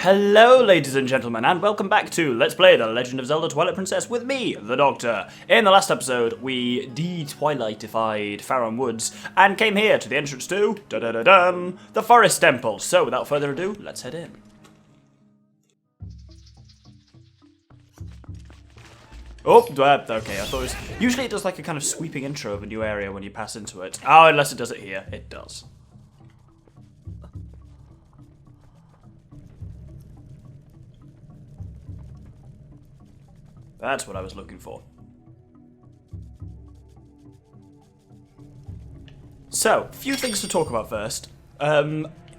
Hello ladies and gentlemen, and welcome back to Let's Play The Legend of Zelda Twilight Princess with me, the Doctor. In the last episode, we de-Twilightified Faron Woods, and came here to the entrance to, the Forest Temple. So without further ado, let's head in. Oh, okay, I thought it was... Usually it does like a kind of sweeping intro of a new area when you pass into it. Oh, unless it does it here. It does. That's what I was looking for. So, a few things to talk about first.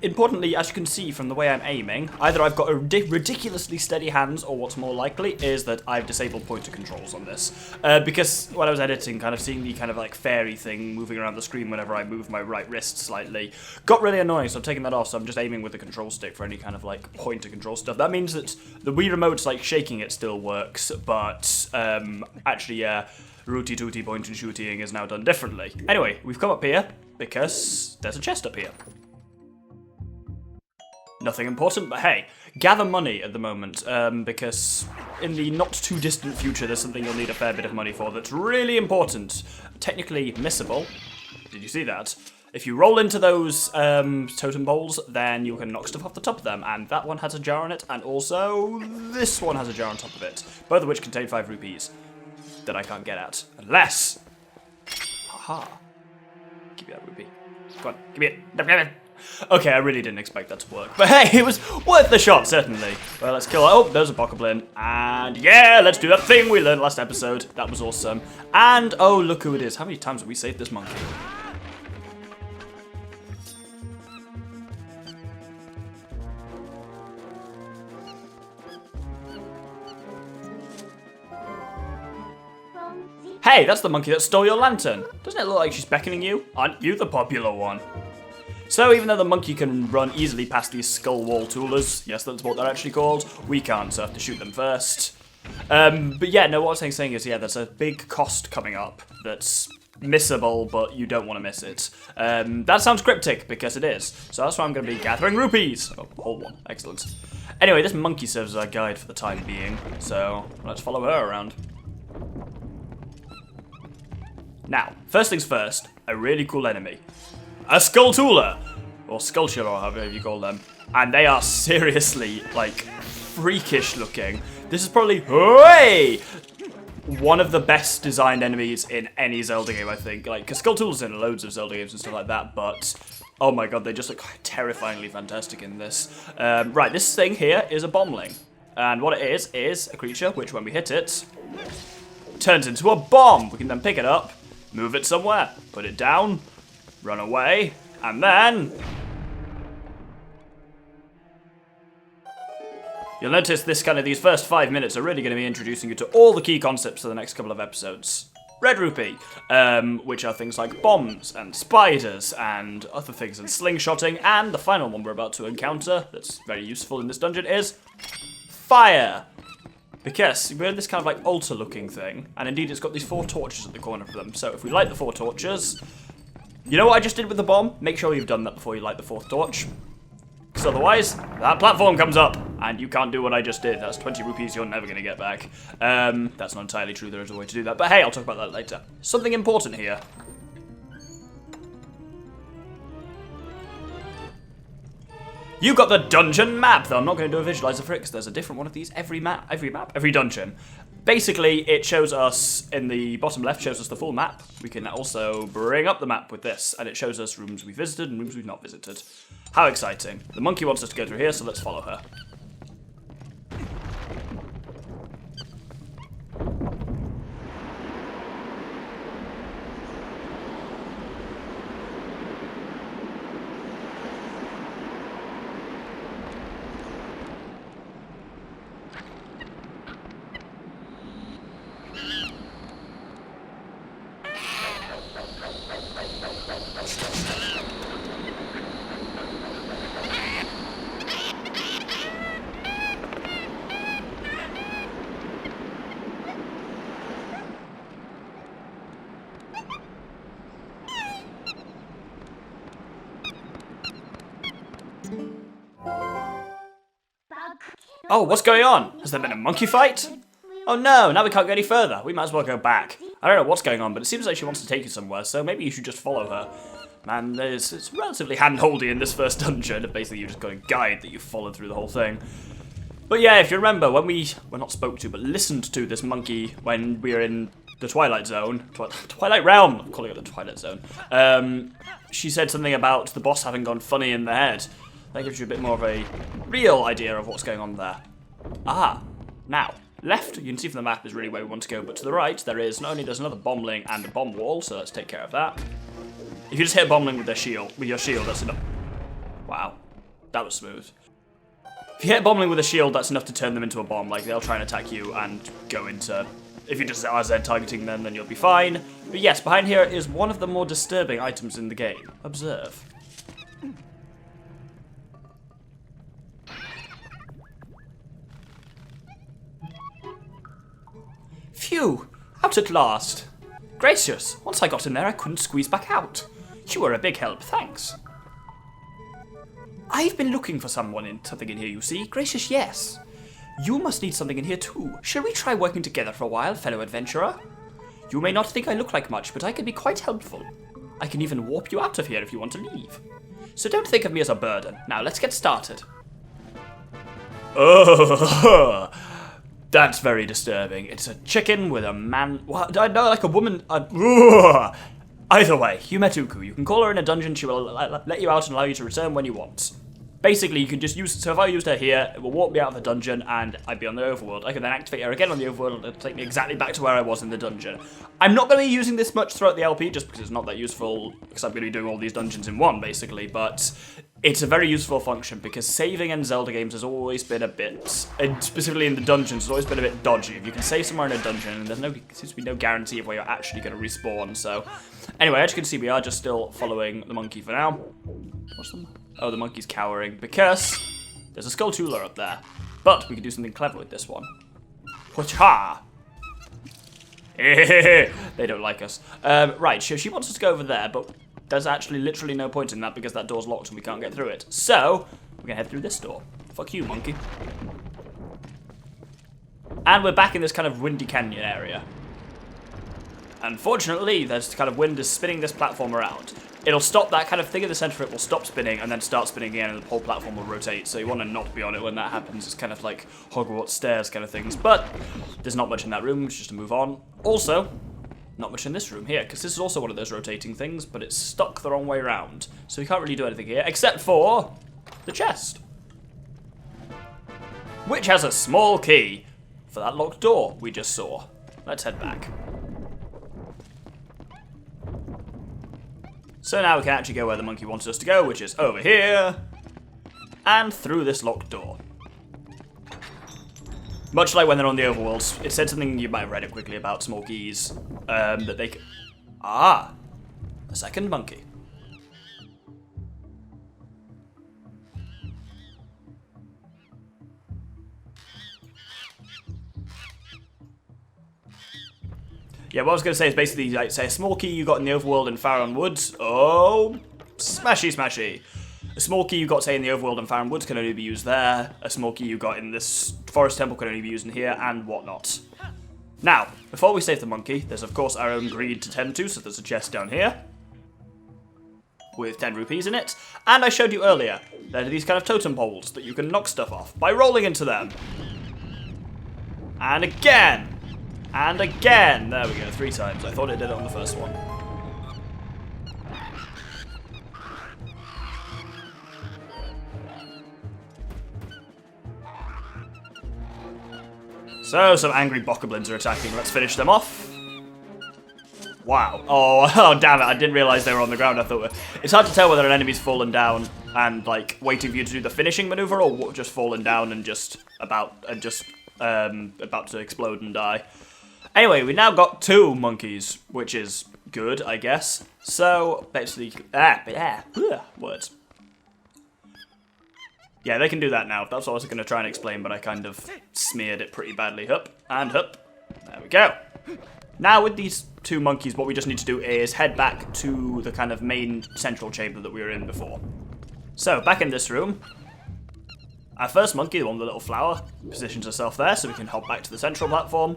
Importantly, as you can see from the way I'm aiming, either I've got a ridiculously steady hands, or what's more likely is that I've disabled pointer controls on this. Because when I was editing, kind of seeing the kind of like fairy thing moving around the screen whenever I move my right wrist slightly got really annoying, so I'm taking that off, so I'm just aiming with the control stick for any kind of like pointer control stuff. That means that the Wii Remote's like shaking it still works, but actually, yeah, rooty tooty point and shooting is now done differently. Anyway, we've come up here because there's a chest up here. Nothing important, but hey, gather money at the moment, because in the not-too-distant future there's something you'll need a fair bit of money for that's really important. Technically missable. Did you see that? If you roll into those totem bowls, then you can knock stuff off the top of them, and that one has a jar on it, and also this one has a jar on top of it, both of which contain 5 rupees that I can't get at, unless... Haha. Give me that rupee. Come on, give me it. Okay, I really didn't expect that to work, but hey, it was worth the shot, certainly. Well, let's kill her. Oh, there's a bokoblin, and yeah, let's do that thing we learned last episode. That was awesome. And, oh, look who it is. How many times have we saved this monkey? Hey, that's the monkey that stole your lantern. Doesn't it look like she's beckoning you? Aren't you the popular one? So even though the monkey can run easily past these skull wall toolers, yes, that's what they're actually called, we can't, so I have to shoot them first. But yeah, no, what I was saying is, yeah, there's a big cost coming up that's missable, but you don't want to miss it. That sounds cryptic, because it is. So that's why I'm going to be gathering rupees. Oh, hold one. Excellent. Anyway, this monkey serves as our guide for the time being, so let's follow her around. Now, first things first, a really cool enemy. A Skulltooler, or Sculpture, or however you call them. And they are seriously, like, freakish looking. This is probably, hey, one of the best designed enemies in any Zelda game, I think. Like, because Skulltooler's in loads of Zelda games and stuff like that, but, oh my god, they just look terrifyingly fantastic in this. Right, this thing here is a bombling. And what it is a creature which, when we hit it, turns into a bomb. We can then pick it up, move it somewhere, put it down, run away, and then... You'll notice these first 5 minutes are really going to be introducing you to all the key concepts for the next couple of episodes. Red Rupee, which are things like bombs, and spiders, and other things, and slingshotting, and the final one we're about to encounter, that's very useful in this dungeon, is... fire! Because we have this kind of like altar-looking thing, and indeed it's got these 4 torches at the corner of them, so if we light the 4 torches... You know what I just did with the bomb? Make sure you've done that before you light the 4th torch. Because otherwise, that platform comes up, and you can't do what I just did. That's 20 rupees you're never going to get back. That's not entirely true, there is a way to do that. But hey, I'll talk about that later. Something important here. You got the dungeon map, though I'm not going to do a visualizer for it, because there's a different one of these every dungeon. Basically, it shows us, in the bottom left, shows us the full map. We can also bring up the map with this, and it shows us rooms we visited and rooms we've not visited. How exciting. The monkey wants us to go through here, so let's follow her. Oh, what's going on? Has there been a monkey fight? Oh no, now we can't go any further. We might as well go back. I don't know what's going on, but it seems like she wants to take you somewhere, so maybe you should just follow her. Man, it's relatively hand-holdy in this first dungeon. Basically, you've just got a guide that you followed through the whole thing. But yeah, if you remember, when we were not spoke to, but listened to this monkey when we were in the Twilight Zone, Twilight Realm, I'm calling it the Twilight Zone, she said something about the boss having gone funny in the head. That gives you a bit more of a real idea of what's going on there. Ah, now, left, you can see from the map is really where we want to go, but to the right, there's another bombling and a bomb wall, so let's take care of that. If you just hit a bombling with your shield, that's enough. Wow, that was smooth. If you hit a bombling with a shield, that's enough to turn them into a bomb. Like, they'll try and attack you and go into... If you just RZ targeting them, then you'll be fine. But yes, behind here is one of the more disturbing items in the game. Observe. Phew! Out at last! Gracious! Once I got in there, I couldn't squeeze back out. You were a big help, thanks. I've been looking for something in here, you see. Gracious, yes. You must need something in here too. Shall we try working together for a while, fellow adventurer? You may not think I look like much, but I can be quite helpful. I can even warp you out of here if you want to leave. So don't think of me as a burden. Now, let's get started. Oh, that's very disturbing. It's a chicken with a man... What? I know, like a woman... Either way, you met Ooccoo. You can call her in a dungeon, she will let you out and allow you to return when you want. Basically, you can just use... So if I used her here, it will walk me out of the dungeon and I'd be on the overworld. I can then activate her again on the overworld and it'll take me exactly back to where I was in the dungeon. I'm not going to be using this much throughout the LP just because it's not that useful, because I'm going to be doing all these dungeons in one, basically, but... It's a very useful function because saving in Zelda games has always been a bit, and specifically in the dungeons, has always been a bit dodgy. If you can save somewhere in a dungeon, there seems to be no guarantee of where you're actually going to respawn. So, anyway, as you can see, we are just still following the monkey for now. What's them? Oh, the monkey's cowering because there's a Skulltula up there. But we can do something clever with this one. Hoo-cha! They don't like us. Right, so she wants us to go over there, but there's actually literally no point in that because that door's locked and we can't get through it. So, we're gonna head through this door. Fuck you, monkey. And we're back in this kind of windy canyon area. Unfortunately, this kind of wind is spinning this platform around. It'll stop, that kind of thing in the center of it will stop spinning and then start spinning again and the whole platform will rotate. So you want to not be on it when that happens. It's kind of like Hogwarts stairs kind of things. But there's not much in that room, just to move on. Also, not much in this room here, because this is also one of those rotating things, but it's stuck the wrong way around. So we can't really do anything here, except for the chest. Which has a small key for that locked door we just saw. Let's head back. So now we can actually go where the monkey wants us to go, which is over here, and through this locked door. Much like when they're on the overworlds, it said something, you might have read it quickly, about small keys, that they can... Ah! A second monkey. Yeah, what I was going to say is basically, like, say, a small key you got in the overworld in Farron Woods. Oh, smashy, smashy. A small key you got, say, in the overworld in Farron Woods can only be used there. A small key you got in this forest temple can only be used in here, and whatnot. Now, before we save the monkey, there's of course our own greed to tend to, so there's a chest down here with 10 rupees in it. And I showed you earlier, there are these kind of totem poles that you can knock stuff off by rolling into them. And again! And again! There we go, 3 times. I thought it did it on the first one. So, some angry bokoblins are attacking. Let's finish them off. Wow. Oh, damn it. I didn't realize they were on the ground. I thought... It's hard to tell whether an enemy's fallen down and, like, waiting for you to do the finishing maneuver or just fallen down and just about to explode and die. Anyway, we now got 2 monkeys, which is good, I guess. So, basically... words. Yeah, they can do that now. That's what I was going to try and explain, but I kind of smeared it pretty badly. Hup, and hup. There we go. Now, with these 2 monkeys, what we just need to do is head back to the kind of main central chamber that we were in before. So, back in this room. Our first monkey, the one with the little flower, positions herself there so we can hop back to the central platform.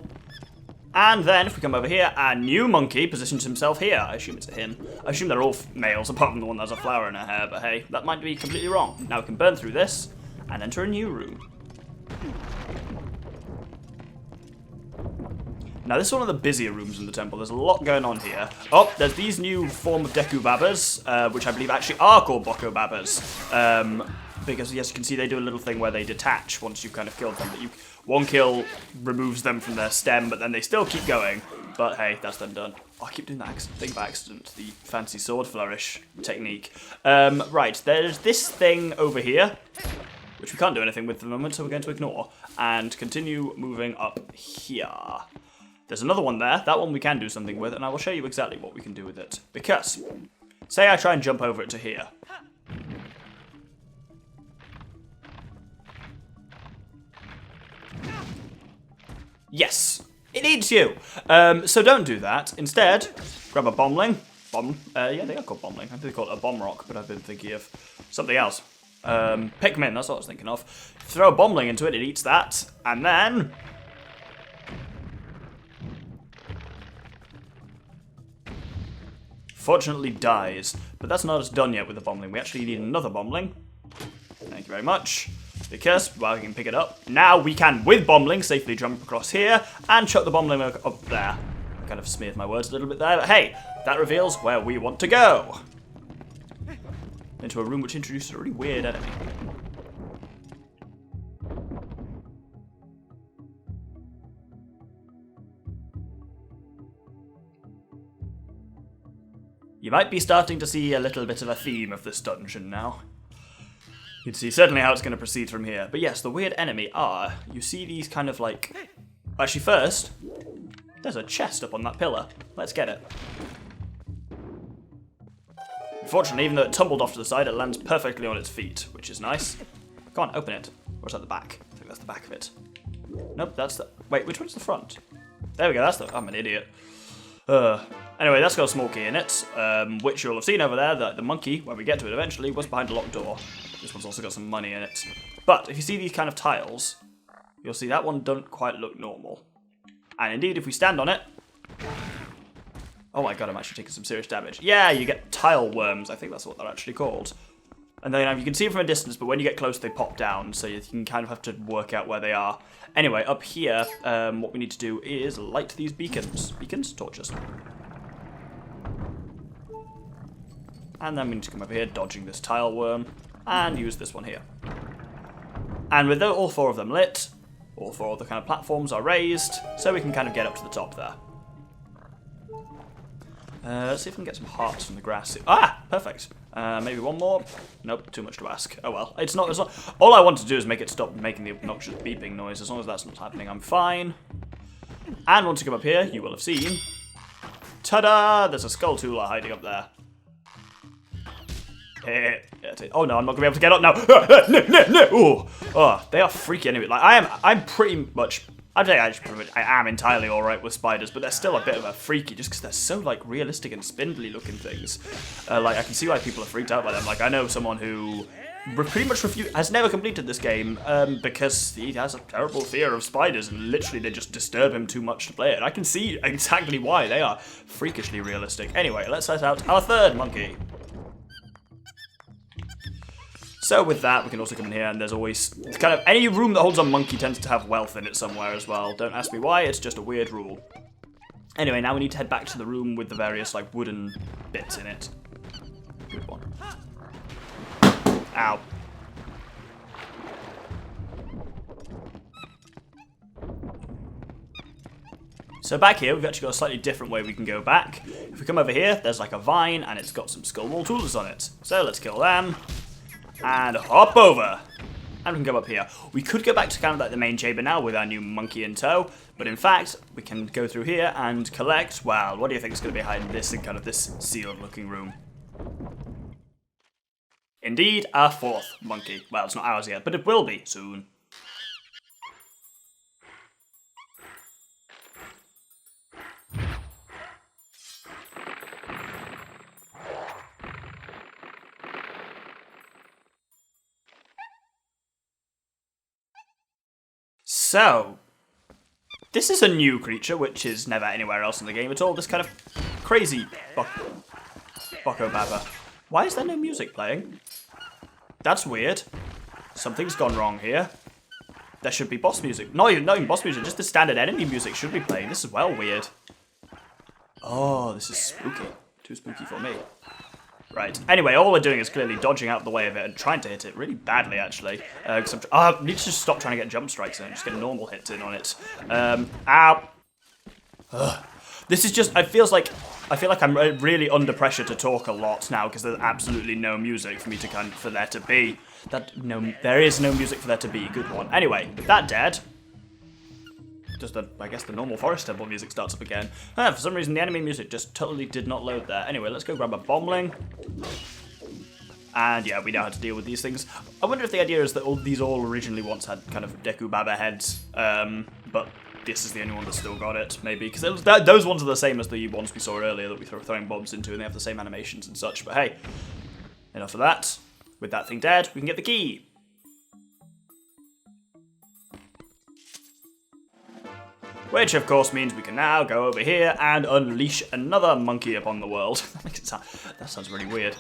And then, if we come over here, our new monkey positions himself here. I assume it's a him. I assume they're all males, apart from the one that has a flower in her hair, but hey, that might be completely wrong. Now we can burn through this and enter a new room. Now, this is one of the busier rooms in the temple. There's a lot going on here. Oh, there's these new form of Deku Babas, which I believe actually are called Boko Babas. Because, yes, you can see they do a little thing where they detach once you've kind of killed them. But one kill removes them from their stem, but then they still keep going. But hey, that's them done. Oh, I keep doing that thing by accident, the fancy sword flourish technique. Right, there's this thing over here, which we can't do anything with at the moment, so we're going to ignore. And continue moving up here. There's another one there. That one we can do something with, and I will show you exactly what we can do with it. Because, say I try and jump over it to here. Yes, it eats you. So don't do that. Instead, grab a bombling. Yeah, they are called bombling. I think they call it a bomb rock, but I've been thinking of something else. Pikmin, that's what I was thinking of. Throw a bombling into it, it eats that, and then... fortunately dies. But that's not us done yet with the bombling. We actually need another bombling. Thank you very much. Because, well, we can pick it up. Now we can, with bombling, safely jump across here and chuck the bombling up there. I kind of smeared my words a little bit there, but hey, that reveals where we want to go. Into a room which introduces a really weird enemy. You might be starting to see a little bit of a theme of this dungeon now. You can see certainly how it's going to proceed from here. But yes, the weird enemy are, you see these kind of like... Actually, first, there's a chest up on that pillar. Let's get it. Unfortunately, even though it tumbled off to the side, it lands perfectly on its feet, which is nice. Go on, open it. Or is that the back? I think that's the back of it. Nope, that's the... Wait, which one's the front? There we go, that's the... I'm an idiot. Anyway, that's got a small key in it, which you'll have seen over there, that the monkey, when we get to it eventually, was behind a locked door. This one's also got some money in it. But if you see these kind of tiles, you'll see that one doesn't quite look normal. And indeed, if we stand on it... Oh my god, I'm actually taking some serious damage. Yeah, you get tile worms, I think that's what they're actually called. And then you can see them from a distance, but when you get close, they pop down, so you can kind of have to work out where they are. Anyway, up here, what we need to do is light these beacons. Beacons? Torches. And then we need to come over here, dodging this tile worm, and use this one here. And with all four of them lit, all four of the kind of platforms are raised, so we can kind of get up to the top there. Let's see if we can get some hearts from the grass. Ah, perfect. Maybe one more. Nope, too much to ask. Oh well, it's not. All I want to do is make it stop making the obnoxious beeping noise. As long as that's not happening, I'm fine. And once you come up here, you will have seen. Ta-da! There's a skull tooler hiding up there. Oh no, I'm not gonna be able to get up now. No. Oh, they are freaky anyway. Like I'm pretty much. I'd say I am entirely alright with spiders, but they're still a bit of a freaky just because they're so like realistic and spindly looking things. Like I can see why people are freaked out by them. Like I know someone who pretty much has never completed this game because he has a terrible fear of spiders and literally they just disturb him too much to play it. I can see exactly why. They are freakishly realistic. Anyway, let's set out our third monkey. So with that, we can also come in here, and there's always kind of any room that holds a monkey tends to have wealth in it somewhere as well. Don't ask me why, it's just a weird rule. Anyway, now we need to head back to the room with the various like wooden bits in it. Good one. Ow. So back here, we've actually got a slightly different way we can go back. If we come over here, there's like a vine, and it's got some skull wall tools on it. So let's kill them. And hop over. And we can go up here. We could go back to kind of like the main chamber now with our new monkey in tow. But in fact, we can go through here and collect, well, what do you think is going to be behind this in kind of this sealed looking room? Indeed, our fourth monkey. Well, it's not ours yet, but it will be soon. So, this is a new creature, which is never anywhere else in the game at all. This kind of crazy Boko Baba. Why is there no music playing? That's weird. Something's gone wrong here. There should be boss music. Not even boss music, just the standard enemy music should be playing. This is well weird. Oh, this is spooky. Too spooky for me. Right. Anyway, all we're doing is clearly dodging out the way of it and trying to hit it really badly, actually. I need to just stop trying to get jump strikes in and just get normal hits in on it. Ow. Ugh. This is just, I feel like I'm really under pressure to talk a lot now because there's absolutely no music for me to for there to be. There is no music for there to be. Good one. Anyway, with that dead, just I guess the normal forest temple music starts up again. For some reason, the enemy music just totally did not load there. Anyway, let's go grab a bombling. And yeah, we know how to deal with these things. I wonder if the idea is that these all originally once had kind of Deku Baba heads, but this is the only one that's still got it, maybe. Because those ones are the same as the ones we saw earlier that we were throwing bombs into, and they have the same animations and such. But hey, enough of that. With that thing dead, we can get the key. Which, of course, means we can now go over here and unleash another monkey upon the world. That sounds really weird.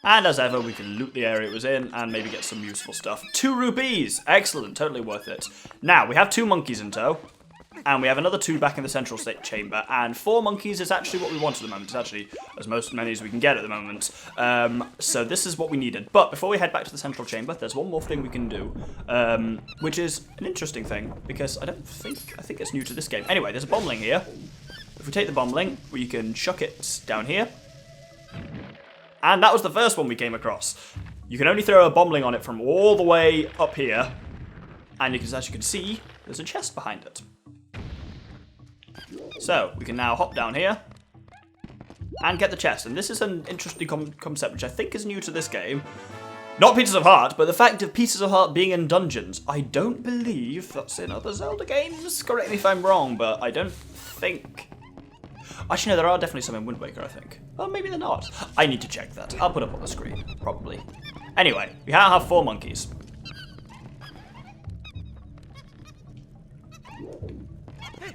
And as ever, we can loot the area it was in and maybe get some useful stuff. 2 rupees! Excellent, totally worth it. Now, we have 2 monkeys in tow. And we have another 2 back in the central state chamber. And 4 monkeys is actually what we want at the moment. It's actually as many as we can get at the moment. So this is what we needed. But before we head back to the central chamber, there's one more thing we can do. Which is an interesting thing. Because I think it's new to this game. Anyway, there's a bombling here. If we take the bombling, we can chuck it down here. And that was the first one we came across. You can only throw a bombling on it from all the way up here. And as you can see, there's a chest behind it. So, we can now hop down here and get the chest. And this is an interesting concept, which I think is new to this game. Not Pieces of Heart, but the fact of Pieces of Heart being in dungeons. I don't believe that's in other Zelda games. Correct me if I'm wrong, but I don't think... Actually, no, there are definitely some in Wind Waker, I think. Well, maybe they're not. I need to check that. I'll put up on the screen, probably. Anyway, we now have 4 monkeys.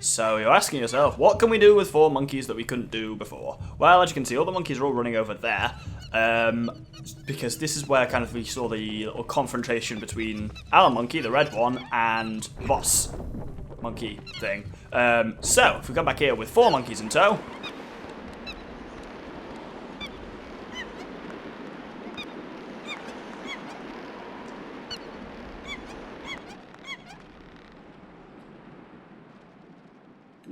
So you're asking yourself, what can we do with 4 monkeys that we couldn't do before? Well, as you can see, all the monkeys are all running over there. Because this is where kind of we saw the little confrontation between our monkey, the red one, and boss monkey thing. So, if we come back here with 4 monkeys in tow,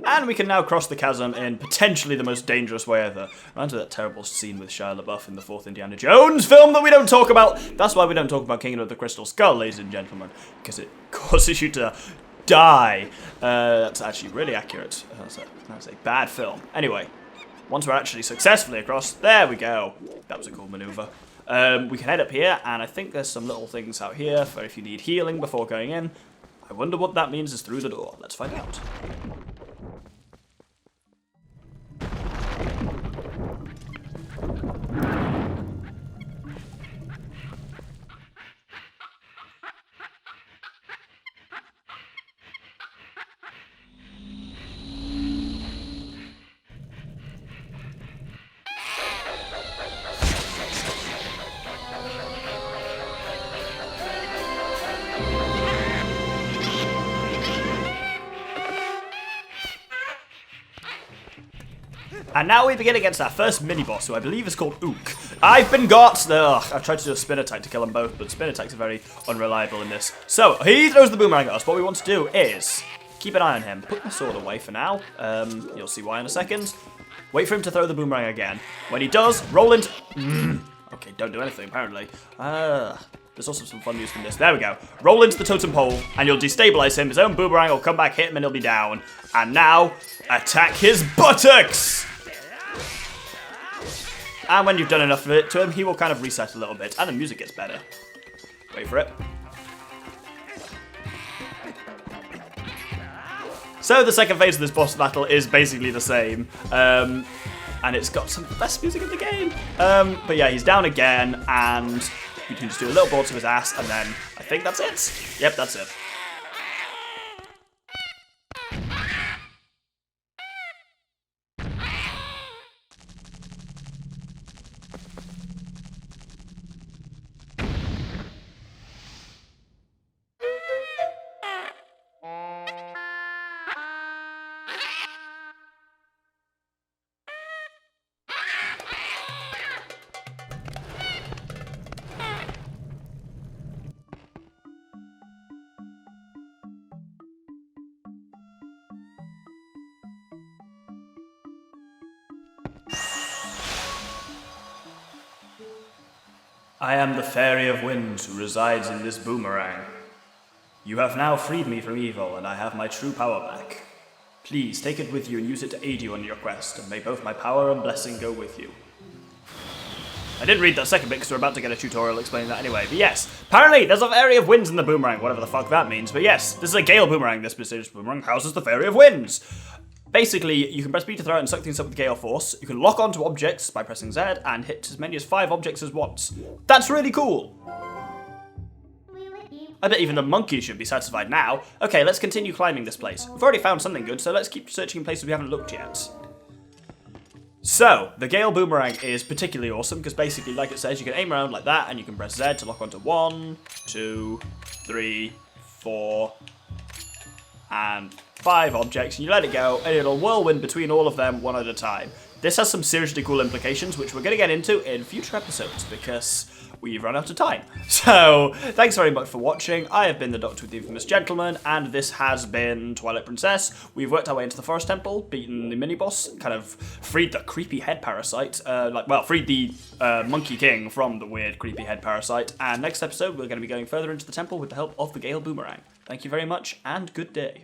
and we can now cross the chasm in potentially the most dangerous way ever. Imagine that terrible scene with Shia LaBeouf in the 4th Indiana Jones film that we don't talk about. That's why we don't talk about Kingdom of the Crystal Skull, ladies and gentlemen. Because it causes you to die. That's actually really accurate. That's a bad film. Anyway, once we're actually successfully across, there we go. That was a cool maneuver. We can head up here, and I think there's some little things out here for if you need healing before going in. I wonder what that means is through the door. Let's find out. And now we begin against our first mini-boss, who I believe is called Ooccoo. I've been got! Ugh, I've tried to do a spin attack to kill them both, but spin attacks are very unreliable in this. So, he throws the boomerang at us. What we want to do is keep an eye on him. Put my sword away for now. You'll see why in a second. Wait for him to throw the boomerang again. When he does, roll into... Okay, don't do anything, apparently. There's also some fun news from this. There we go. Roll into the totem pole, and you'll destabilize him. His own boomerang will come back, hit him, and he'll be down. And now, attack his buttocks! And when you've done enough of it to him, he will kind of reset a little bit, and the music gets better. Wait for it. So the second phase of this boss battle is basically the same, and it's got some of the best music in the game. But yeah, he's down again, and You can just do a little ball to his ass, and then I think that's it. Yep, that's it. I am the Fairy of Winds who resides in this boomerang. You have now freed me from evil, and I have my true power back. Please take it with you and use it to aid you on your quest, and may both my power and blessing go with you. I didn't read that second bit because we're about to get a tutorial explaining that anyway, but yes, apparently there's a Fairy of Winds in the boomerang, whatever the fuck that means, but yes, this is a Gale boomerang. This prestigious boomerang houses the Fairy of Winds. Basically, you can press B to throw it and suck things up with Gale Force. You can lock onto objects by pressing Z and hit as many as 5 objects as once. That's really cool! I bet even the monkey should be satisfied now. Okay, let's continue climbing this place. We've already found something good, so let's keep searching in places we haven't looked yet. So, the Gale Boomerang is particularly awesome because basically, like it says, you can aim around like that and you can press Z to lock onto 1, 2, 3, 4, and 5 objects, and you let it go, and it'll whirlwind between all of them one at a time. This has some seriously cool implications, which we're going to get into in future episodes, because we've run out of time. So, thanks very much for watching. I have been the Doctor with the Infamous Gentleman, and this has been Twilight Princess. We've worked our way into the Forest Temple, beaten the mini-boss, kind of freed the creepy head parasite, freed the Monkey King from the weird creepy head parasite, and next episode we're going to be going further into the temple with the help of the Gale Boomerang. Thank you very much, and good day.